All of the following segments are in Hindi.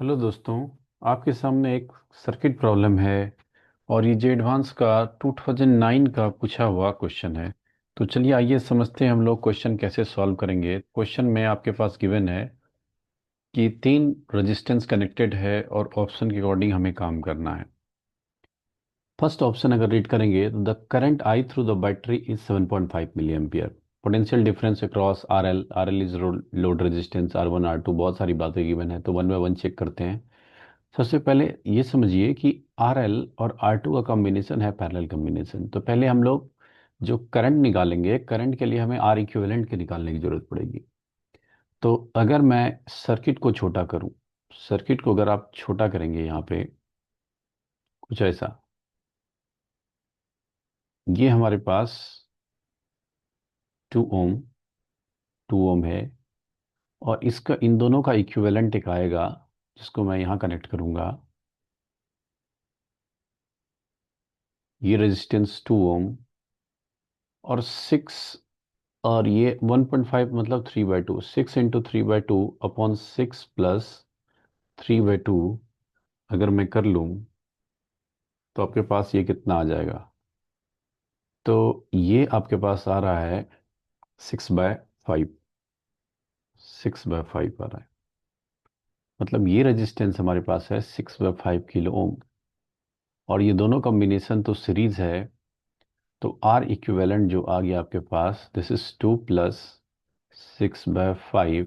हेलो दोस्तों। आपके सामने एक सर्किट प्रॉब्लम है और ये जे एडवांस का 2009 का पूछा हुआ क्वेश्चन है। तो चलिए आइए समझते हैं हम लोग क्वेश्चन कैसे सॉल्व करेंगे। क्वेश्चन में आपके पास गिवन है कि तीन रेजिस्टेंस कनेक्टेड है और ऑप्शन के अकॉर्डिंग हमें काम करना है। फर्स्ट ऑप्शन अगर रीड करेंगे तो the current I through the battery is 7.5 milli ampere. Potential difference across R L is load resistance R1 R2, बहुत सारी बातें गिवन है तो वन बाय वन चेक करते हैं। सबसे पहले ये समझिए कि आर एल और आर टू का कॉम्बिनेशन है पैरेलल कॉम्बिनेशन। तो पहले हम लोग जो करंट निकालेंगे, करंट के लिए हमें आर इक्विवेलेंट के निकालने की जरूरत पड़ेगी। तो अगर मैं सर्किट को छोटा करूं, सर्किट को अगर आप छोटा करेंगे यहाँ पे कुछ ऐसा, ये हमारे पास 2 ओम 2 ओम है और इसका इन दोनों का इक्विवेलेंट एक आएगा जिसको मैं यहाँ कनेक्ट करूंगा। ये रेजिस्टेंस 2 ओम और 6, और ये 1.5 मतलब 3/2, 6 × 3/2 अपॉन 6 + 3/2 अगर मैं कर लूँ तो आपके पास ये कितना आ जाएगा। तो ये आपके पास आ रहा है 6/5, 6/5 आ रहा है। मतलब ये रेजिस्टेंस हमारे पास है 6/5 किलो ओम और ये दोनों कॉम्बिनेशन तो सीरीज है। तो आर इक्विवेलेंट जो आ गया आपके पास, दिस इज 2 + 6/5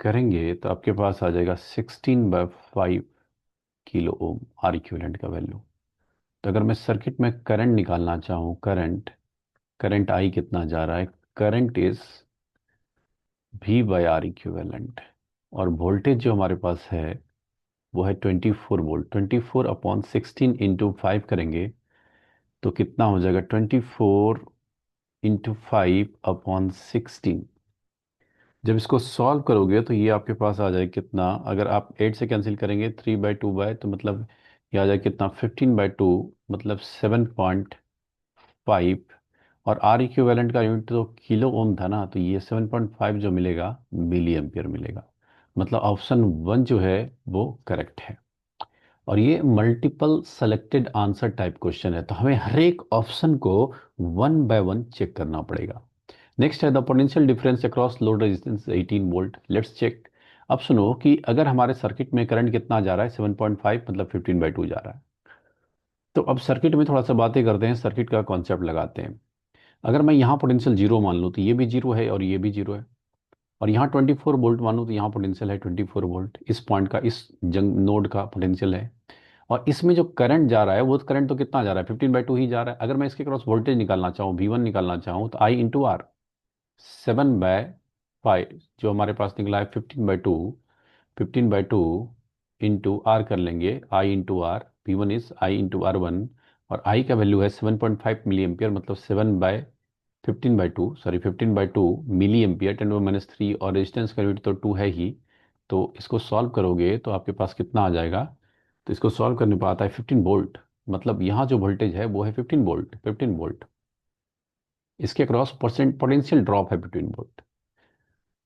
करेंगे तो आपके पास आ जाएगा 16/5 किलो ओम आर इक्विवेलेंट का वैल्यू। तो अगर मैं सर्किट में करंट निकालना चाहूँ, करंट करंट आई कितना जा रहा है, करंट इज V/R इक्विवेलेंट। और वोल्टेज जो हमारे पास है वो है 24 वोल्ट। 24/16 × 5 करेंगे तो कितना हो जाएगा, 24 × 5/16। जब इसको सॉल्व करोगे तो ये आपके पास आ जाए कितना, अगर आप 8 से कैंसिल करेंगे 3/2 बाय, तो मतलब ये आ जाए कितना 15/2, मतलब 7.5। और आर इक्विवेलेंट का यूनिट तो किलो ओम था ना, तो ये 7.5 जो मिलेगा मिली एम्पियर मिलेगा। मतलब ऑप्शन वन जो है वो करेक्ट है। और ये multiple selected answer type question है तो हमें हर एक ऑप्शन को वन बाय वन चेक करना पड़ेगा। नेक्स्ट है the potential difference across load resistance 18 volt. Let's check. अब सुनो कि अगर हमारे सर्किट में करंट कितना जा रहा है, 7.5 मतलब 15/2 जा रहा है। तो अब सर्किट में थोड़ा सा बातें करते हैं, सर्किट का कॉन्सेप्ट लगाते हैं। अगर मैं यहाँ पोटेंशियल जीरो मान लूँ तो ये भी जीरो है और ये भी जीरो है। और यहाँ 24 वोल्ट मानूँ तो यहाँ पोटेंशियल है 24 वोल्ट, इस पॉइंट का, इस जंग नोड का पोटेंशियल है। और इसमें जो करंट जा रहा है वो करंट तो कितना जा रहा है, 15/2 ही जा रहा है। अगर मैं इसके क्रॉस वोल्टेज निकालना चाहूँ, V1 निकालना चाहूँ, तो I × R, 7/5 जो हमारे पास निकला है 15/2, 15/2 इंटू आर कर लेंगे, I × R। V1 is I × R1 और I का वैल्यू है 7.5 मिली एम्पियर, मतलब 7/15/2, सॉरी 15/2 मिली एम्पियर, 10⁻³ और रेजिस्टेंस का यूनिट तो 2 है ही। तो इसको सॉल्व करोगे तो आपके पास कितना आ जाएगा। तो इसको सॉल्व करने पर आता है 15 वोल्ट। मतलब यहाँ जो वोल्टेज है वो है 15 वोल्ट, 15 वोल्ट। इसके क्रॉस परसेंट पोटेंशियल ड्रॉप है 15 वोल्ट।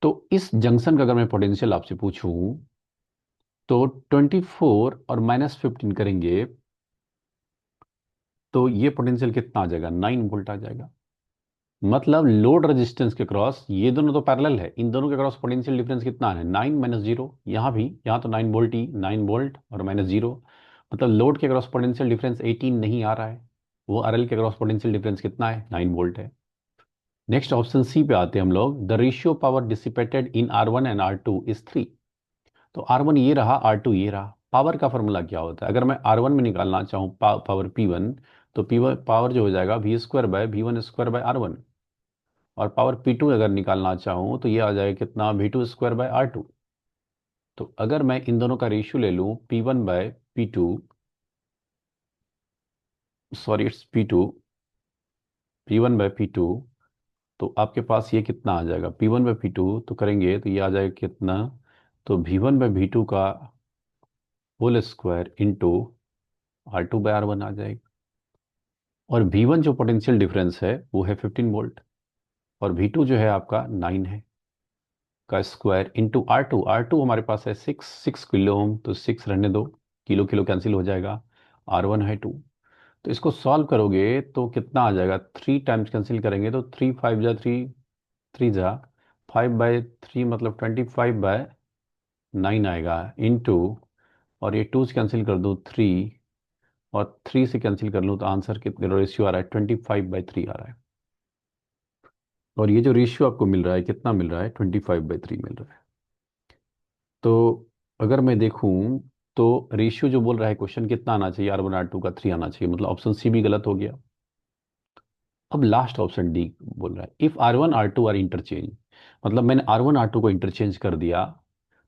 तो इस जंक्शन का अगर मैं पोटेंशियल आपसे पूछूं तो 24 और -15 करेंगे तो ये पोटेंशियल कितना आ जाएगा, 9 वोल्ट आ जाएगा। मतलब लोड रेजिस्टेंस के क्रॉस, ये दोनों तो पैरेलल है, इन दोनों के क्रॉस पोटेंशियल डिफरेंस कितना है, 9 - 0। यहाँ भी, यहाँ तो 9 वोल्ट ही, 9 वोल्ट और -0। मतलब लोड के क्रॉस पोटेंशियल डिफरेंस 18 नहीं आ रहा है, वो आरएल के क्रॉस पोटेंशियल डिफरेंस कितना है, 9 वोल्ट है। नेक्स्ट ऑप्शन सी पे आते हैं हम लोग। The ratio power dissipated in R1 and R2 is 3। तो R1 ये रहा, R2 ये रहा। पावर का फॉर्मूला क्या होता है, अगर मैं R1 में निकालना चाहूँ पावर P1, तो P1 पावर जो हो जाएगा V²/V1² R1। और पावर P2 अगर निकालना चाहूँ तो ये आ जाएगा कितना, V2² R2। तो अगर मैं इन दोनों का रेशियो ले लूँ, P1/P2, sorry it's P2, P1/P2, तो आपके पास ये कितना आ जाएगा, P1/P2 तो करेंगे तो ये आ जाएगा कितना, तो V1/V2 का होल स्क्वायर इंटू R2/R1 आ जाएगा। और V1 जो पोटेंशियल डिफरेंस है वो है 15 वोल्ट और V2 जो है आपका 9 है। का स्क्वायर इंटू आर टू हमारे पास है 6 किलो ओम, तो 6 रहने दो, किलो किलो कैंसिल हो जाएगा, R1 है 2। तो इसको सॉल्व करोगे तो कितना आ जाएगा, 3 टाइम्स कैंसिल करेंगे तो 3 5 जा 3, 3 जा 5/3 मतलब 25/9 आएगा, इंटू, और ये 2 से कैंसिल कर दूँ 3, और 3 से कैंसिल कर लूँ तो आंसर कितना रेशियो आ रहा है, 25/3 आ रहा है। और ये जो रेशियो आपको मिल रहा है कितना मिल रहा है, 25/3 मिल रहा है। तो अगर मैं देखूं तो रेशियो जो बोल रहा है क्वेश्चन कितना आना चाहिए, R1 R2 का 3 आना चाहिए, मतलब ऑप्शन सी भी गलत हो गया। अब लास्ट ऑप्शन डी बोल रहा है if R1 R2 are interchange, मतलब मैंने R1 R2 को इंटरचेंज कर दिया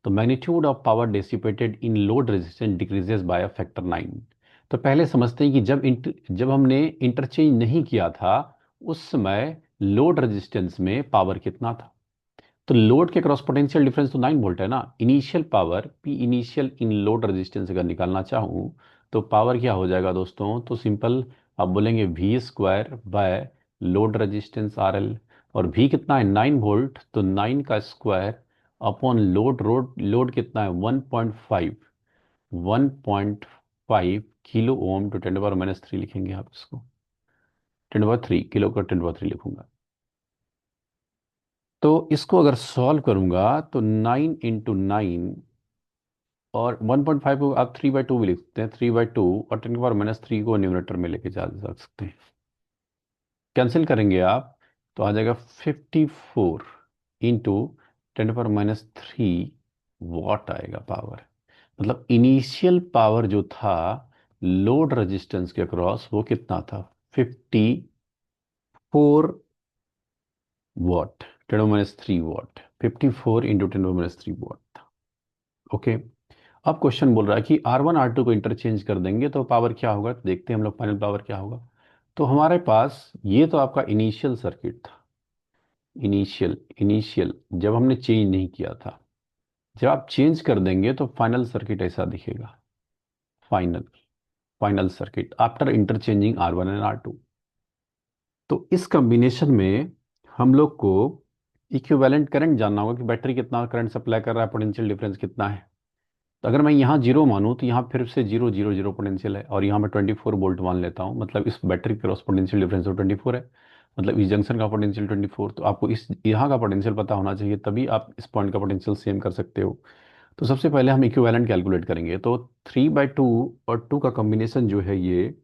तो magnitude of power dissipated in load resistance decreases by a factor 9। तो पहले समझते हैं कि जब हमने इंटरचेंज नहीं किया था उस समय लोड रेजिस्टेंस में पावर कितना था। तो लोड के क्रॉस पोटेंशियल डिफरेंस तो 9 वोल्ट है ना। इनिशियल पावर पी इनिशियल इन लोड रेजिस्टेंस अगर निकालना चाहूँ तो पावर क्या हो जाएगा दोस्तों, तो सिंपल आप बोलेंगे V² by load resistance RL। और V कितना है, 9 वोल्ट, तो 9 का स्क्वायर अपॉन लोड कितना है, 1.5, 1.5 किलो ओम टू 10⁻³ लिखेंगे आप इसको, 10⁻³ किलो का 10⁻³ लिखूंगा। तो इसको अगर सॉल्व करूंगा तो 9 × 9, और 1.5 को आप 3/2 भी लिख सकते हैं, 3/2, और 10⁻³ को न्यूमरेटर में लेके जा सकते हैं। कैंसिल करेंगे आप तो आ जाएगा 54 इंटू 10⁻³ वॉट आएगा पावर। मतलब इनिशियल पावर जो था लोड रेजिस्टेंस के अक्रॉस वो कितना था, 54 वॉट, 10⁻³ वॉट, 54 इंटू 10⁻³ वॉट था। ओके। अब क्वेश्चन बोल रहा है कि R1 R2 को इंटरचेंज कर देंगे तो पावर क्या होगा, तो देखते हैं हम लोग फाइनल पावर क्या होगा। तो हमारे पास ये तो आपका इनिशियल सर्किट था, इनिशियल जब हमने चेंज नहीं किया था। जब आप चेंज कर देंगे तो फाइनल सर्किट ऐसा दिखेगा, final final circuit after interchanging R1 and R2। तो इस कॉम्बिनेशन में हम लोग को इक्विवेलेंट करंट जानना होगा कि बैटरी कितना करंट सप्लाई कर रहा है, पोटेंशियल डिफरेंस कितना है। तो अगर मैं यहाँ 0 मानूँ तो यहाँ फिर से 0 0 0 पोटेंशियल है, और यहाँ मैं 24 वोल्ट मान लेता हूँ, मतलब इस बैटरी के क्रॉस पोटेंशियल डिफरेंस तो 24 है, मतलब इस जंक्शन का पोटेंशियल 24। तो आपको इस यहाँ का पोटेंशियल पता होना चाहिए, तभी आप इस पॉइंट का पोटेंशियल सेम कर सकते हो। तो सबसे पहले हम इक्विवेलेंट कैलकुलेट करेंगे, तो 3/2 और 2 का कॉम्बिनेशन जो है ये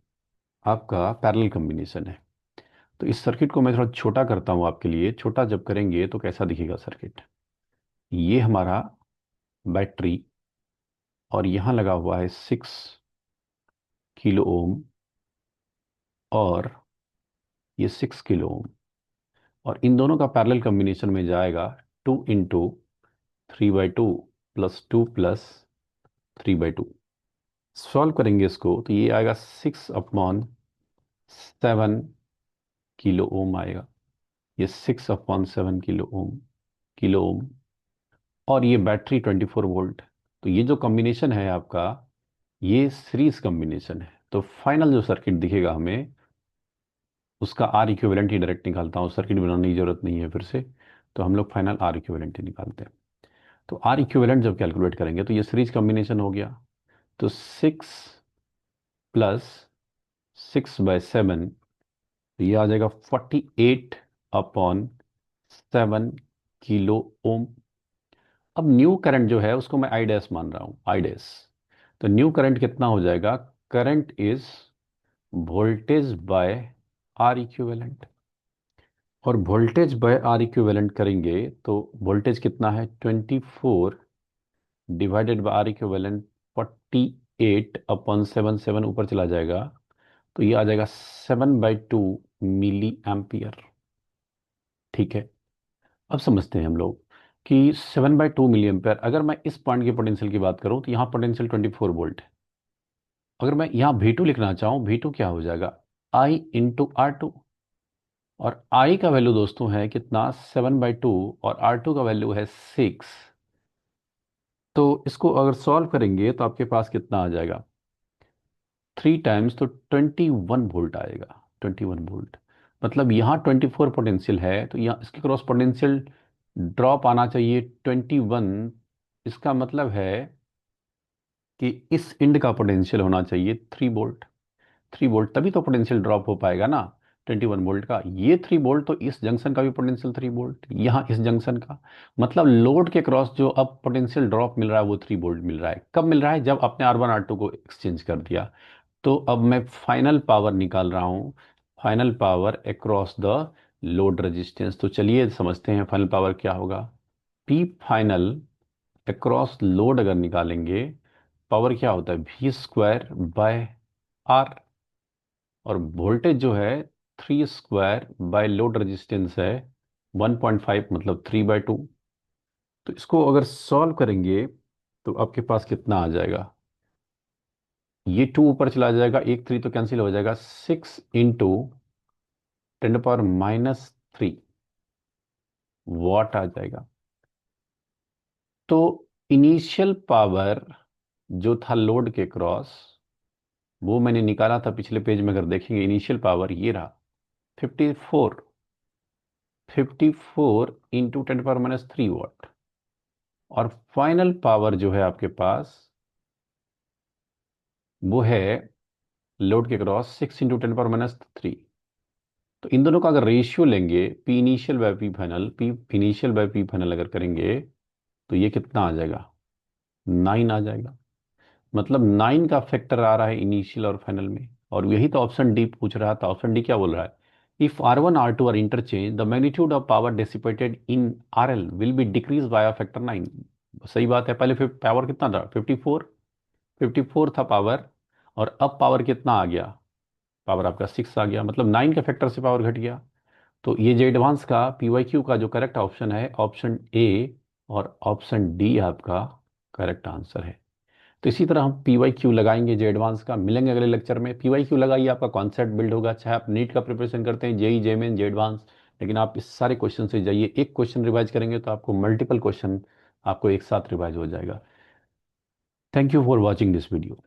आपका पैरेलल कॉम्बिनेशन है। तो इस सर्किट को मैं थोड़ा छोटा करता हूँ आपके लिए। छोटा जब करेंगे तो कैसा दिखेगा सर्किट, ये हमारा बैटरी, और यहाँ लगा हुआ है 6 किलो ओम, और ये 6 किलो ओम, और इन दोनों का पैरेलल कॉम्बिनेशन में जाएगा 2 × 3/2 प्लस 2 प्लस 3/2। सॉल्व करेंगे इसको तो ये आएगा 6/7 किलो ओम आएगा, ये 6/7 किलो ओम। और ये बैटरी 24 वोल्ट। तो ये जो कॉम्बिनेशन है आपका, ये सीरीज कॉम्बिनेशन है। तो फाइनल जो सर्किट दिखेगा हमें, उसका आर इक्विवेलेंट ही डायरेक्ट निकालता हूँ, सर्किट बनाने की जरूरत नहीं है फिर से। तो हम लोग फाइनल आर इक्विवेलेंट ही निकालते हैं। तो आर इक्विवेलेंट जब कैलकुलेट करेंगे तो ये सीरीज कॉम्बिनेशन हो गया, तो 6 + 6/7, तो ये आ जाएगा 48/7 किलो ओम। अब न्यू करंट जो है उसको मैं आई डैश मान रहा हूँ, आई डैश। तो न्यू करंट कितना हो जाएगा, current is voltage by R equivalent. और वोल्टेज बाय आर इक्विवेलेंट करेंगे तो वोल्टेज कितना है, 24 डिवाइडेड बाय आर इक्विवेलेंट, 48/7, ऊपर चला जाएगा तो ये आ जाएगा 7/2 मिली एम्पियर। ठीक है। अब समझते हैं हम लोग कि 7/2 मिली एम्पियर, अगर मैं इस पॉइंट के पोटेंशियल की बात करूं तो यहाँ पोटेंशियल 24 वोल्ट है। अगर मैं यहाँ V2 लिखना चाहूँ, V2 क्या हो जाएगा, I × R2। और I का वैल्यू दोस्तों है कितना, 7/2, और R2 का वैल्यू है 6। तो इसको अगर सॉल्व करेंगे तो आपके पास कितना आ जाएगा, 3 टाइम्स तो 21 वोल्ट आएगा, 21 वोल्ट। मतलब यहाँ 24 पोटेंशियल है तो यहाँ इसके क्रॉस पोटेंशियल ड्रॉप आना चाहिए 21। इसका मतलब है कि इस इंड का पोटेंशियल होना चाहिए 3 वोल्ट। 3 वोल्ट तभी तो पोटेंशियल ड्रॉप हो पाएगा ना, 21 वोल्ट का। ये 3 वोल्ट तो इस जंक्शन का भी पोटेंशियल 3 वोल्ट, यहाँ इस जंक्शन का। मतलब लोड के क्रॉस जो अब पोटेंशियल ड्रॉप मिल रहा है वो 3 वोल्ट मिल रहा है। कब मिल रहा है? जब आपने R1 R2 को एक्सचेंज कर दिया। तो अब मैं फाइनल पावर निकाल रहा हूँ, final power across the load resistance. तो चलिए समझते हैं फाइनल पावर क्या होगा। पी फाइनल अक्रॉस लोड अगर निकालेंगे, पावर क्या होता है? V² bye R। और वोल्टेज जो है 3² बाय लोड रेजिस्टेंस है 1.5, मतलब 3/2। तो इसको अगर सॉल्व करेंगे तो आपके पास कितना आ जाएगा? ये 2 ऊपर चला जाएगा, एक 3 तो कैंसिल हो जाएगा। 6 × 10⁻³ वॉट आ जाएगा। तो इनिशियल पावर जो था लोड के क्रॉस, वो मैंने निकाला था पिछले पेज में। अगर देखेंगे इनिशियल पावर ये रहा, 54। 54 × 10⁻³ वॉट। और फाइनल पावर जो है आपके पास वो है लोड के क्रॉस 6 × 10⁻³ तो इन दोनों का अगर रेशियो लेंगे, P initial by P final, P initial by P final अगर करेंगे तो ये कितना आ जाएगा? 9 आ जाएगा। मतलब 9 का फैक्टर आ रहा है इनिशियल और फाइनल में। और यही तो ऑप्शन डी पूछ रहा था। ऑप्शन डी क्या बोल रहा है? If R1 R2 are interchange, the magnitude of power dissipated in RL will be decrease by a factor 9। सही बात है। पहले फिर पावर कितना था? 54। 54 था पावर, और अब पावर कितना आ गया? पावर आपका 6 आ गया। मतलब 9 के फैक्टर से पावर घट गया। तो ये जे एडवांस का PYQ का जो करेक्ट ऑप्शन है, ऑप्शन ए और ऑप्शन डी आपका करेक्ट आंसर है। तो इसी तरह हम PYQ लगाएंगे जे एडवांस का। मिलेंगे अगले लेक्चर में। PYQ लगाइए, आपका कॉन्सेप्ट बिल्ड होगा। चाहे आप नीट का प्रिपरेशन करते हैं, जेई, जेमेन, जे एडवांस, लेकिन आप इस सारे क्वेश्चन से जाइए। एक क्वेश्चन रिवाइज करेंगे तो आपको मल्टीपल क्वेश्चन आपको एक साथ रिवाइज हो जाएगा। Thank you for watching this video.